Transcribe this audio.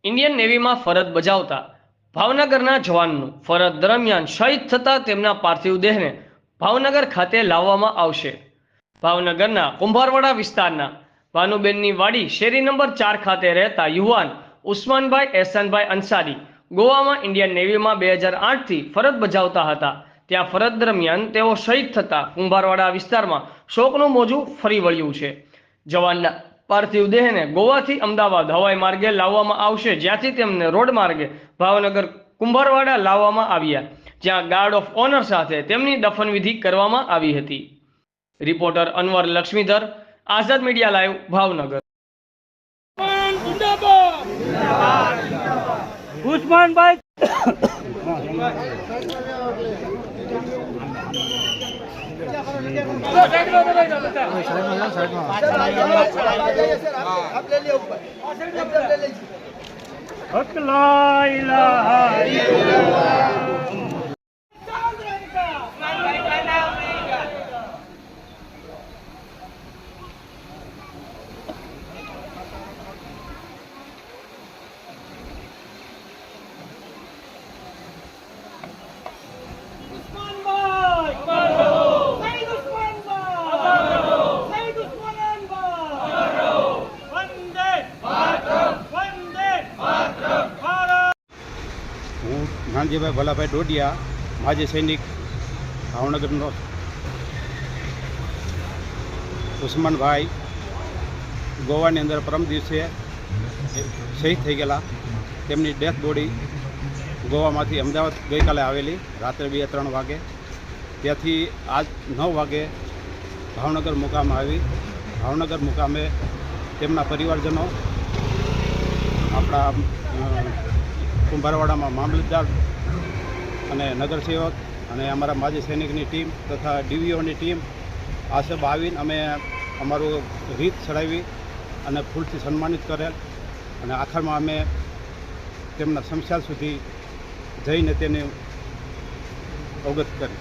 Indian નેવીમાં ફરજ બજાવતા ભાવનગરના જવાનનું ફરજ દરમિયાન શહીદ થતા તેમના પાર્થિવ દેહને ભાવનગર ખાતે લાવવામાં આવશે. ભાવનગરના કુંભારવાડા વિસ્તારના ભાનુબેનની વાડી શેરી નંબર 4 ખાતે રહેતા યુવાન ઉસ્માનભાઈ એહસાનભાઈ અંસારી ગોવામાં ઇન્ડિયન નેવીમાં 2008થી ફરજ બજાવતા હતા. ત્યાં ફરજ દરમિયાન તેઓ શહીદ થતા કુંભારવાડા વિસ્તારમાં શોકનું મોજું ફરી વળ્યું છે. જવાનના પાર્થિવ દેહને ગોવાથી અમદાવાદ હવાઈ માર્ગે લાવવામાં આવશે, જ્યાંથી તેમને રોડ માર્ગે ભાવનગર કુંભારવાડા લાવવામાં આવ્યા, જ્યાં ગાર્ડ ઓફ ઓનર સાથે તેમની દફનવિધિ કરવામાં આવી હતી. રિપોર્ટર અનવર લક્ષ્મીધર, આઝાદ મીડિયા લાઈવ, ભાવનગર. ઉસ્માનભાઈ હક લા ઇલાહા ઇલ્લલ્લાહ. હું નાનજીભાઈ ભલાભાઈ ડોડિયા, માજી સૈનિક ભાવનગરનો. ઉસ્માનભાઈ ગોવાની અંદર પરમ દિવસે શહીદ થઈ ગયેલા. તેમની ડેથ બોડી ગોવામાંથી અમદાવાદ ગઈકાલે આવેલી રાત્રે 2-3 વાગે. ત્યાંથી આજ 9 વાગે ભાવનગર મુકામે આવી. ભાવનગર મુકામે તેમના પરિવારજનો, આપણા કુંભારવાડામાં મામલતદાર અને નગરસેવક અને અમારા માજી સૈનિકની ટીમ તથા ડીવીઓની ટીમ આ સબ આવીને અમે અમારું રીત ચડાવી અને ફૂલથી સન્માનિત કરેલ. અને આખરમાં અમે તેમના શમશાન સુધી જઈને તેને અવગત કરી.